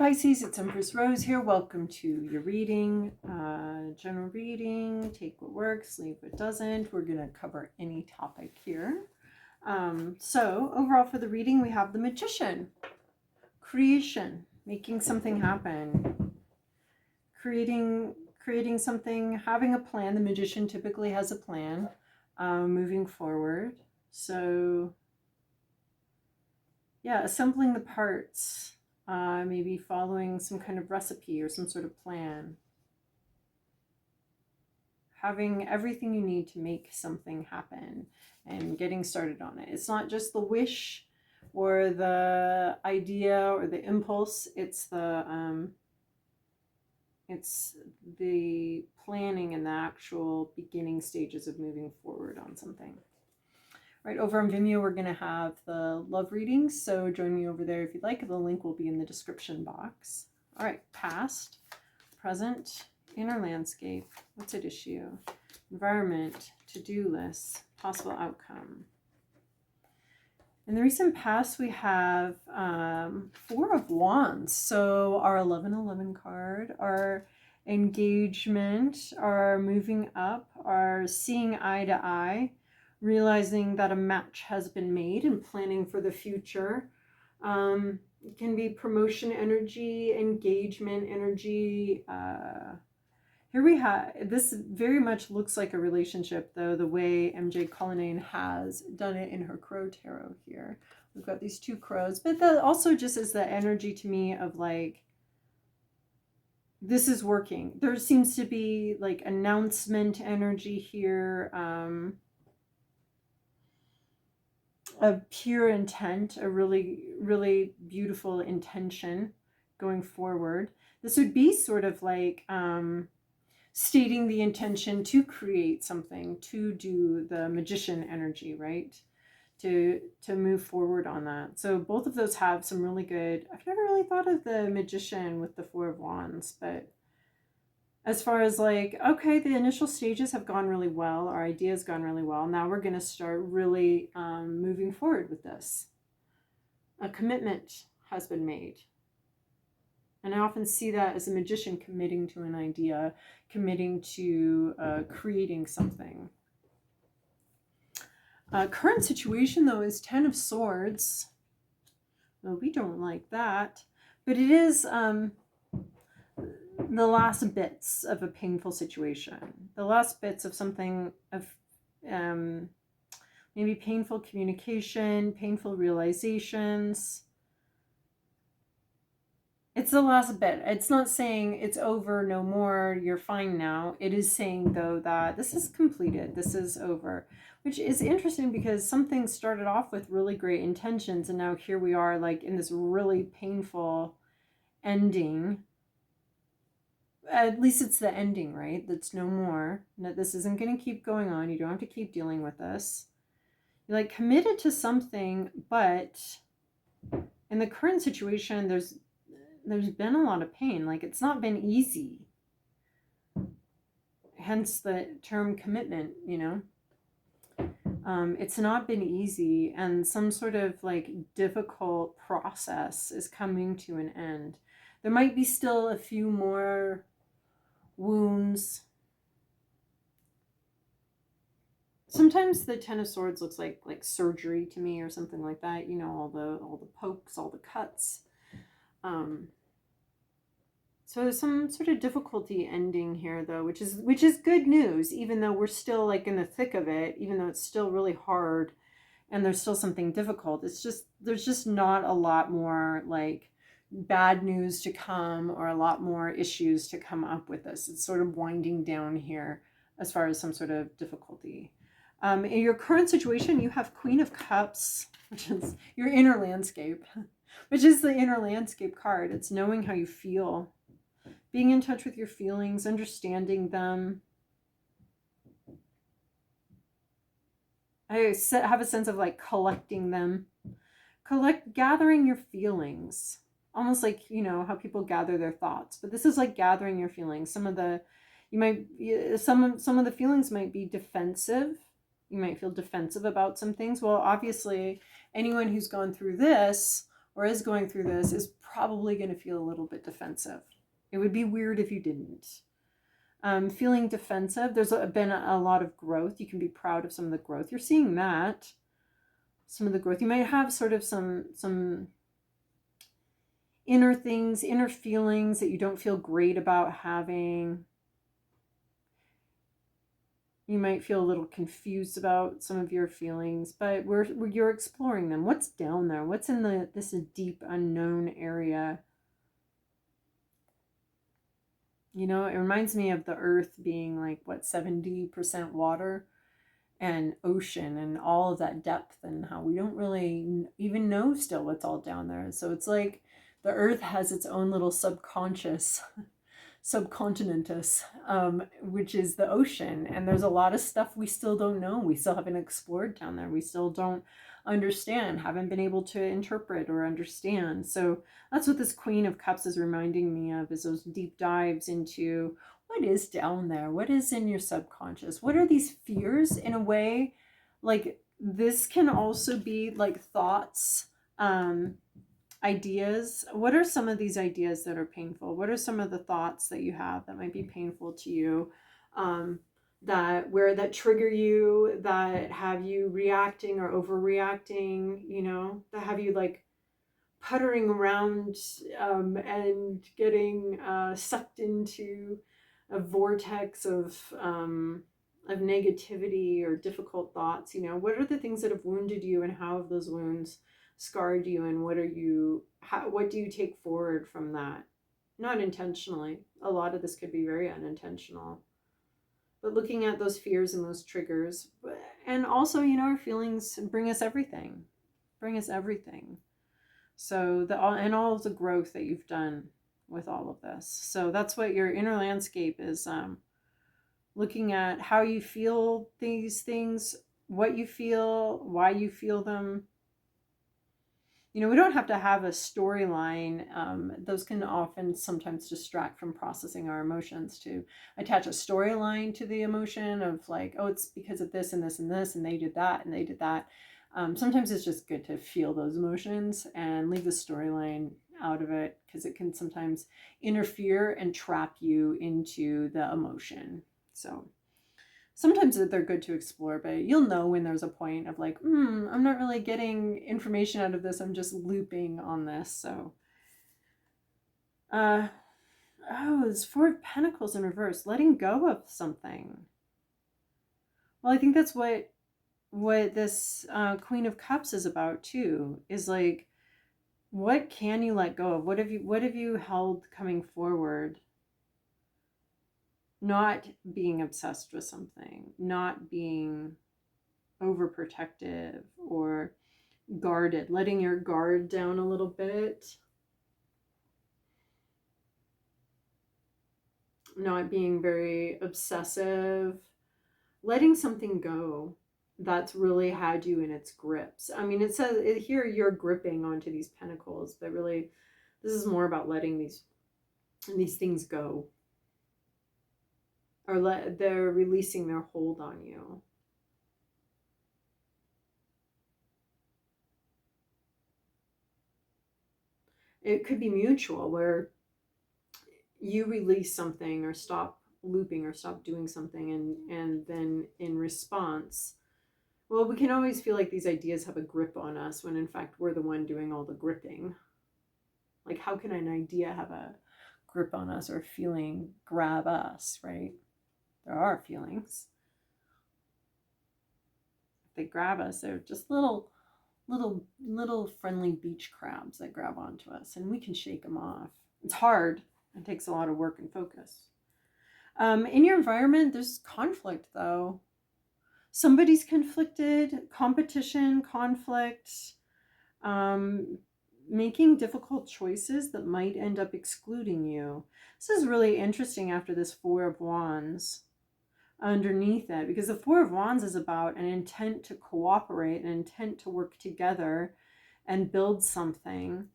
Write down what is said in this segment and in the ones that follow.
Pisces, it's Empress Rose here. Welcome to your reading, general reading. Take what works, leave what doesn't. We're going to cover any topic here. So overall for the reading, we have the Magician. Creation, making something happen. Creating something, having a plan. The Magician typically has a plan, moving forward. So yeah, assembling the parts. Maybe following some kind of recipe or some sort of plan. Having everything you need to make something happen and getting started on it. It's not just the wish or the idea or the impulse. It's the planning and the actual beginning stages of moving forward on something. Right, over on Vimeo, we're going to have the love readings, so join me over there if you'd like. The link will be in the description box. All right, past, present, inner landscape, what's at issue, environment, to-do list, possible outcome. In the recent past, we have 4 of Wands, so our 1111 card, our engagement, our moving up, our seeing eye to eye, realizing that a match has been made and planning for the future. It can be promotion energy, engagement energy. Here we have, this very much looks like a relationship, though, the way MJ Cullinane has done it in her crow tarot here. We've got these 2 crows, but that also just is the energy to me of like, this is working. There seems to be like announcement energy here. A pure intent, a really, really beautiful intention going forward. This would be sort of like stating the intention to create something, to do the magician energy, right? To move forward on that. So both of those have some really good, I've never really thought of the magician with the 4 of Wands, but as far as like, okay, the initial stages have gone really well. Our idea has gone really well. Now we're going to start really moving forward with this. A commitment has been made. And I often see that as a magician committing to an idea, committing to creating something. Current situation, though, is 10 of Swords. Well, we don't like that. But it is the last bits of a painful situation, the last bits of something of maybe painful communication, painful realizations. It's the last bit. It's not saying it's over, no more, you're fine now. It is saying, though, that this is completed, this is over, which is interesting because something started off with really great intentions, and now here we are like in this really painful ending. At least it's the ending, right? That's no more. That this isn't going to keep going on. You don't have to keep dealing with this. You're like committed to something, but in the current situation, there's been a lot of pain. Like it's not been easy. Hence the term commitment, you know. It's not been easy, and some sort of like difficult process is coming to an end. There might be still a few more wounds. Sometimes the 10 of Swords looks like surgery to me or something like that. You know, all the pokes, all the cuts. So some sort of difficulty ending here, though, which is good news, even though we're still like in the thick of it, even though it's still really hard and there's still something difficult. It's just, there's just not a lot more like bad news to come or a lot more issues to come up with this. It's sort of winding down here as far as some sort of difficulty. In your current situation, you have Queen of Cups, which is your inner landscape, which is the inner landscape card. It's knowing how you feel, being in touch with your feelings, understanding them. I have a sense of like collecting them, gathering your feelings. Almost like, you know, how people gather their thoughts, but this is like gathering your feelings. Some of the feelings might be defensive. You might feel defensive about some things. Well, obviously anyone who's gone through this or is going through this is probably going to feel a little bit defensive. It would be weird if you didn't. Feeling defensive, there's been a lot of growth. You can be proud of some of the growth. You're seeing that. Some of the growth. You might have sort of some inner things, inner feelings that you don't feel great about having. You might feel a little confused about some of your feelings, but you're exploring them. What's down there? What's in this deep unknown area? You know, it reminds me of the earth being like, what, 70% water and ocean and all of that depth, and how we don't really even know still what's all down there. So it's like the earth has its own little subconscious, subcontinentus, which is the ocean. And there's a lot of stuff we still don't know. We still haven't explored down there. We still don't understand, haven't been able to interpret or understand. So that's what this Queen of Cups is reminding me of, is those deep dives into what is down there, what is in your subconscious, what are these fears. In a way, like this can also be like thoughts, ideas. What are some of these ideas that are painful? What are some of the thoughts that you have that might be painful to you, that trigger you, that have you reacting or overreacting, you know, that have you like puttering around, and getting sucked into a vortex of negativity or difficult thoughts. You know, what are the things that have wounded you, and how have those wounds scarred you, and what do you take forward from that? Not intentionally. A lot of this could be very unintentional. But looking at those fears and those triggers, and also, you know, our feelings bring us everything. Bring us everything. So all of the growth that you've done with all of this. So that's what your inner landscape is, looking at how you feel these things, what you feel, why you feel them. You know, we don't have to have a storyline. Those can often sometimes distract from processing our emotions, to attach a storyline to the emotion of like, oh, it's because of this and this and this, and they did that and they did that. Sometimes it's just good to feel those emotions and leave the storyline out of it, because it can sometimes interfere and trap you into the emotion. So sometimes they're good to explore, but you'll know when there's a point of like, I'm not really getting information out of this. I'm just looping on this. So, it's Four of Pentacles in reverse, letting go of something. Well, I think that's what this Queen of Cups is about too, is like, what can you let go of? What have you held coming forward? Not being obsessed with something, not being overprotective or guarded, letting your guard down a little bit, not being very obsessive, letting something go that's really had you in its grips. I mean, it says here you're gripping onto these pentacles, but really this is more about letting these things go, or they're releasing their hold on you. It could be mutual, where you release something or stop looping or stop doing something, and then in response, well, we can always feel like these ideas have a grip on us, when in fact we're the one doing all the gripping. Like, how can an idea have a grip on us, or a feeling grab us, right? There are feelings. If they grab us, they're just little friendly beach crabs that grab onto us, and we can shake them off. It's hard. It takes a lot of work and focus. In your environment, there's conflict, though. Somebody's conflicted, competition, conflict, making difficult choices that might end up excluding you. This is really interesting after this Four of Wands underneath it, because the Four of Wands is about an intent to cooperate, an intent to work together and build something.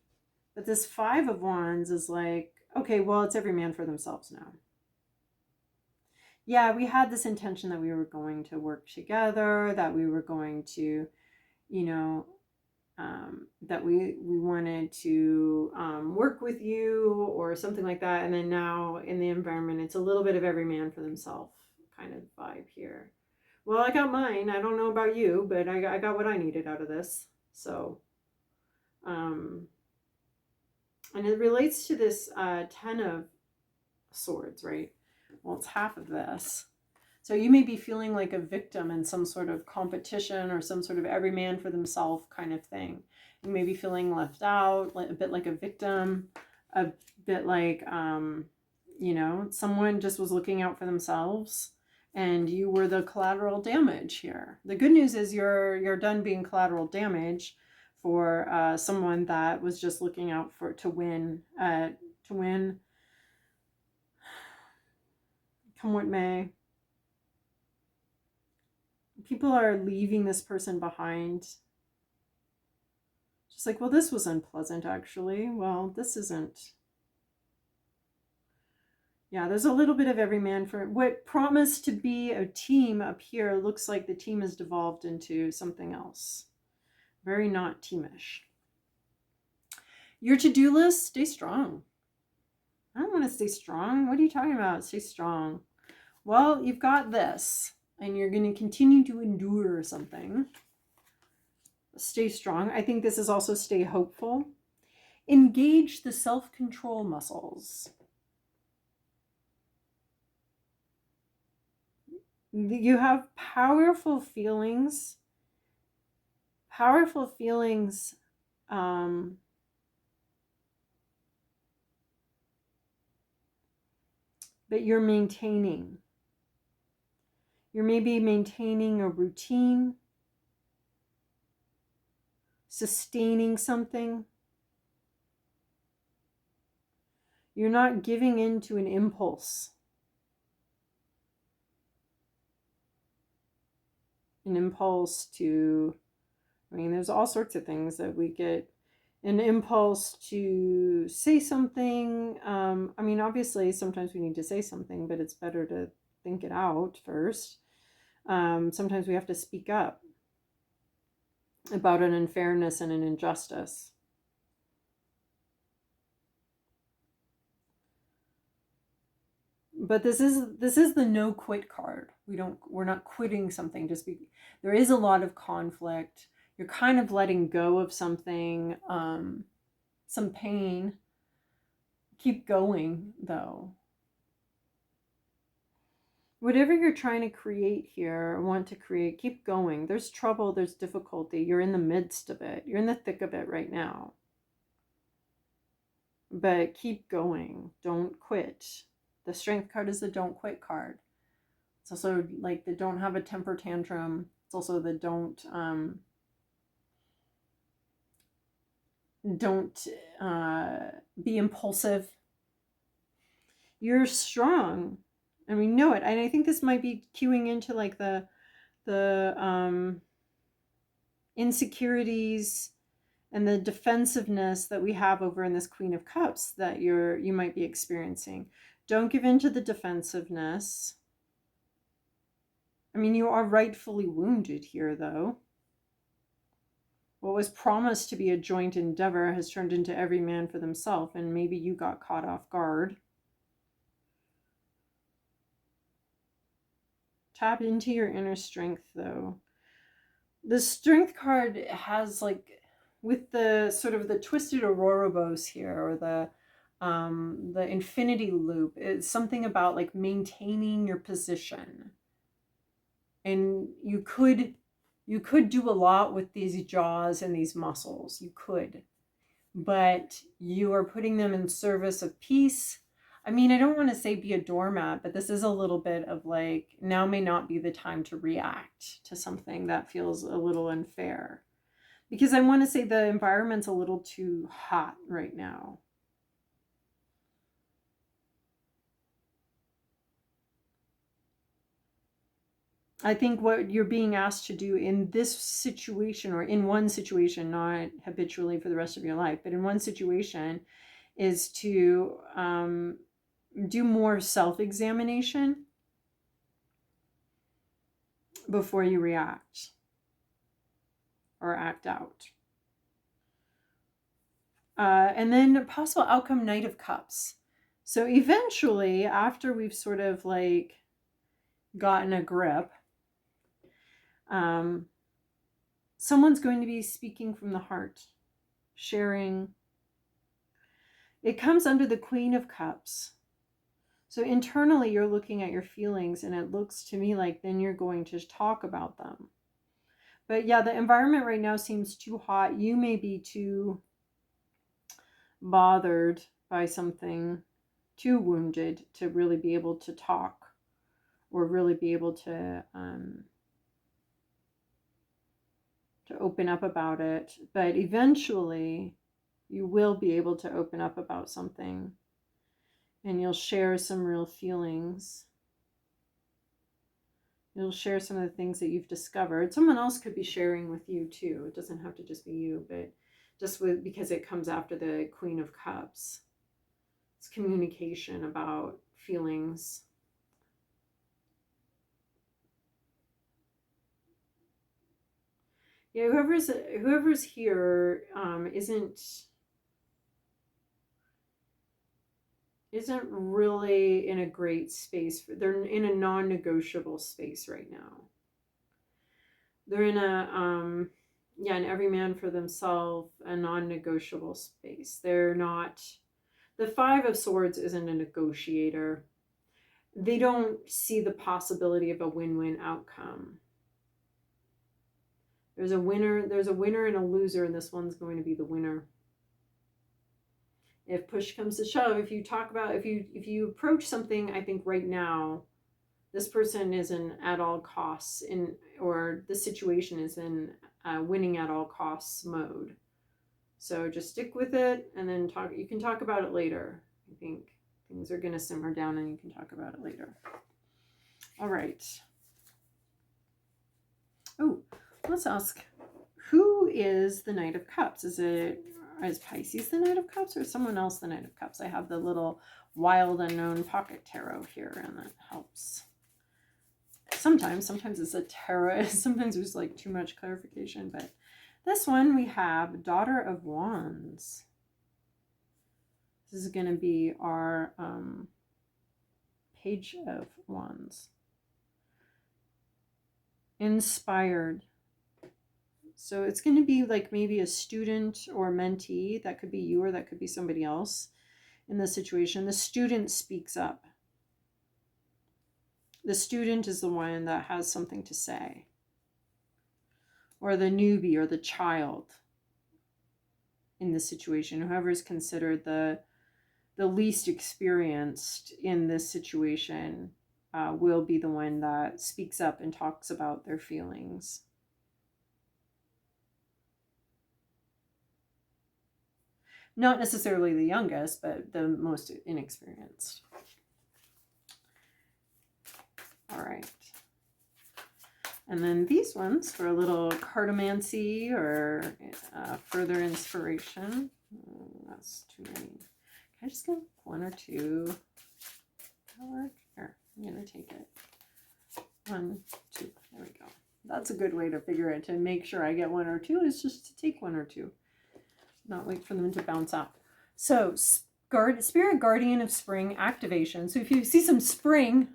But this Five of Wands is like, okay, well, it's every man for themselves now. Yeah, we had this intention that we were going to work together, that we were going to, you know, that we wanted to work with you or something like that. And then now in the environment, it's a little bit of every man for themselves kind of vibe here. Well, I got mine. I don't know about you, but I got what I needed out of this. So, and it relates to this 10 of Swords, right? Well, it's half of this. So you may be feeling like a victim in some sort of competition or some sort of every man for themselves kind of thing. You may be feeling left out, a bit like a victim, a bit like, you know, someone just was looking out for themselves and you were the collateral damage here. The good news is you're done being collateral damage for someone that was just looking out to win, come what may. People are leaving this person behind. Just like, well, this was unpleasant, actually. Well, this isn't. Yeah, there's a little bit of every man for what promised to be a team up here. Looks like the team has devolved into something else. Very not teamish. Your to-do list, stay strong. I don't want to stay strong. What are you talking about? Stay strong. Well, you've got this, and you're going to continue to endure something. Stay strong. I think this is also stay hopeful. Engage the self-control muscles. You have powerful feelings. Powerful feelings. But you're maintaining. You're maybe maintaining a routine, sustaining something. You're not giving in to an impulse. An impulse to, I mean, there's all sorts of things that we get. An impulse to say something. I mean, obviously, sometimes we need to say something, but it's better to think it out first. Sometimes we have to speak up about an unfairness and an injustice. But this is the no quit card. We're not quitting something just because there is a lot of conflict. You're kind of letting go of something, some pain. Keep going though. Whatever you're trying to create here, or want to create, keep going. There's trouble, there's difficulty. You're in the midst of it. You're in the thick of it right now. But keep going. Don't quit. The Strength card is the don't quit card. It's also like the don't have a temper tantrum. It's also the don't be impulsive. You're strong, and we know it. And I think this might be cueing into like the insecurities and the defensiveness that we have over in this Queen of Cups that you might be experiencing. Don't give in to the defensiveness. I mean, you are rightfully wounded here, though. What was promised to be a joint endeavor has turned into every man for themselves, and maybe you got caught off guard. Tap into your inner strength, though. The Strength card has, like, with the sort of the twisted Ouroboros here, or the infinity loop, it's something about like maintaining your position. And you could do a lot with these jaws and these muscles. You could, but you are putting them in service of peace. I mean, I don't want to say be a doormat, but this is a little bit of like, now may not be the time to react to something that feels a little unfair. Because I want to say the environment's a little too hot right now. I think what you're being asked to do in this situation, or in one situation, not habitually for the rest of your life, but in one situation, is to do more self-examination before you react or act out. And then possible outcome, Knight of Cups. So eventually, after we've sort of like gotten a grip, someone's going to be speaking from the heart, sharing. It comes under the Queen of Cups. So internally, you're looking at your feelings, and it looks to me like then you're going to talk about them. But yeah, the environment right now seems too hot. You may be too bothered by something, too wounded to really be able to talk or really be able to open up about it. But eventually, you will be able to open up about something, and you'll share some real feelings. You'll share some of the things that you've discovered. Someone else could be sharing with you too. It doesn't have to just be you, but just because it comes after the Queen of Cups. It's communication about feelings. Yeah, whoever's here isn't really in a great space. They're in a non-negotiable space right now. They're in a an every man for themselves, a non-negotiable space. They're not. The Five of Swords isn't a negotiator. They don't see the possibility of a win-win outcome. There's a winner and a loser, and this one's going to be the winner. If push comes to shove, if you approach something, I think right now, this person is in at all costs or the situation is in winning at all costs mode. So just stick with it, and then you can talk about it later. I think things are going to simmer down, and you can talk about it later. All right. Oh, let's ask, who is the Knight of Cups? Is Pisces the Knight of Cups, or someone else the Knight of Cups? I have the little Wild Unknown Pocket Tarot here, and that helps. Sometimes it's a tarot. Sometimes there's like too much clarification, but this one we have Daughter of Wands. This is going to be our Page of Wands. Inspired. So it's going to be like maybe a student or mentee. That could be you, or that could be somebody else in this situation. The student speaks up. The student is the one that has something to say. Or the newbie or the child in this situation. Whoever is considered the least experienced in this situation will be the one that speaks up and talks about their feelings. Not necessarily the youngest, but the most inexperienced. All right. And then these ones for a little cartomancy or further inspiration. That's too many. Can I just get one or two? Here, I'm going to take it. 1, 2. There we go. That's a good way to figure it, to make sure I get 1 or 2, is just to take 1 or 2. Not wait for them to bounce out. So, Spirit Guardian of Spring activation. So if you see some spring,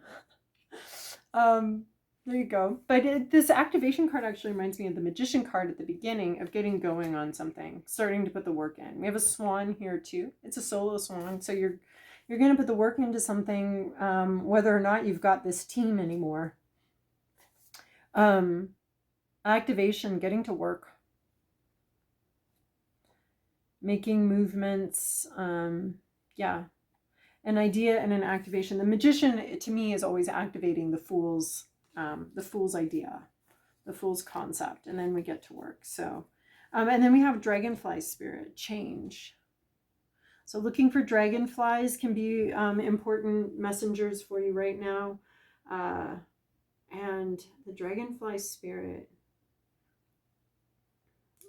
there you go. But this activation card actually reminds me of the Magician card at the beginning of getting going on something, starting to put the work in. We have a swan here too. It's a solo swan. So you're going to put the work into something, whether or not you've got this team anymore. Activation, getting to work. Making movements, an idea and an activation. The Magician, to me, is always activating the fool's idea, the fool's concept, and then we get to work. So, and then we have Dragonfly Spirit, change. So looking for dragonflies can be important messengers for you right now. And the Dragonfly Spirit,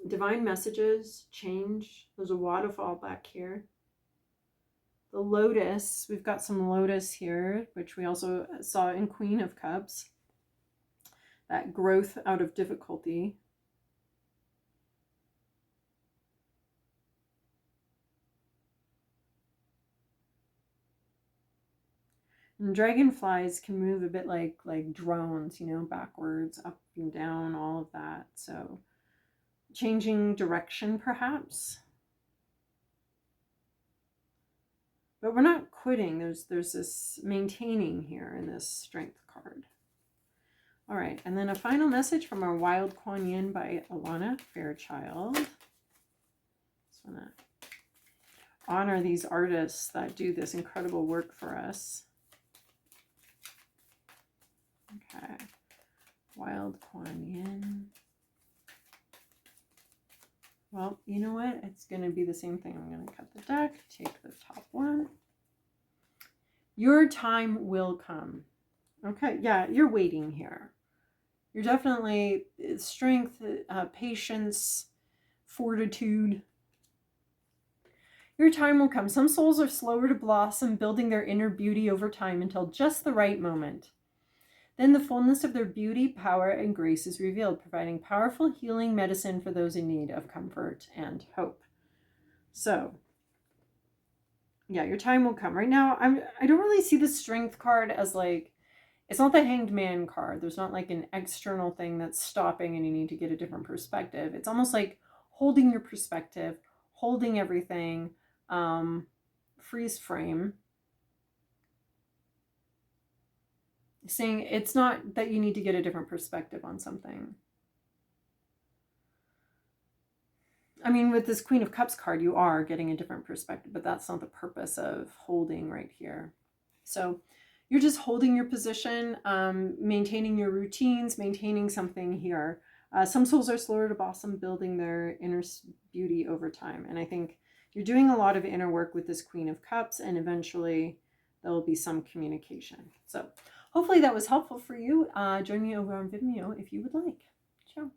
divine messages, change. There's a waterfall back here. The Lotus, we've got some Lotus here, which we also saw in Queen of Cups. That growth out of difficulty. And dragonflies can move a bit like drones, you know, backwards, up and down, all of that. So changing direction perhaps. But we're not quitting. There's this maintaining here in this strength card. All right, and then a final message from our Wild Kuan Yin by Alana Fairchild. Just want to honor these artists that do this incredible work for us. Okay, Wild Kuan Yin. Well, you know what? It's going to be the same thing. I'm going to cut the deck, take the top one. Your time will come. Okay, yeah, you're waiting here. You're definitely strength, patience, fortitude. Your time will come. Some souls are slower to blossom, building their inner beauty over time until just the right moment. Then the fullness of their beauty, power, and grace is revealed, providing powerful healing medicine for those in need of comfort and hope. So, yeah, your time will come. Right now, I don't really see the strength card as like, it's not the Hanged Man card. There's not like an external thing that's stopping and you need to get a different perspective. It's almost like holding your perspective, holding everything, freeze frame. Saying it's not that you need to get a different perspective on something. I mean, with this Queen of Cups card, you are getting a different perspective, but that's not the purpose of holding right here. So you're just holding your position, maintaining your routines, maintaining something here. Some souls are slower to blossom, building their inner beauty over time. And I think you're doing a lot of inner work with this Queen of Cups, and eventually there will be some communication. So hopefully that was helpful for you. Join me over on Vimeo if you would like. Ciao.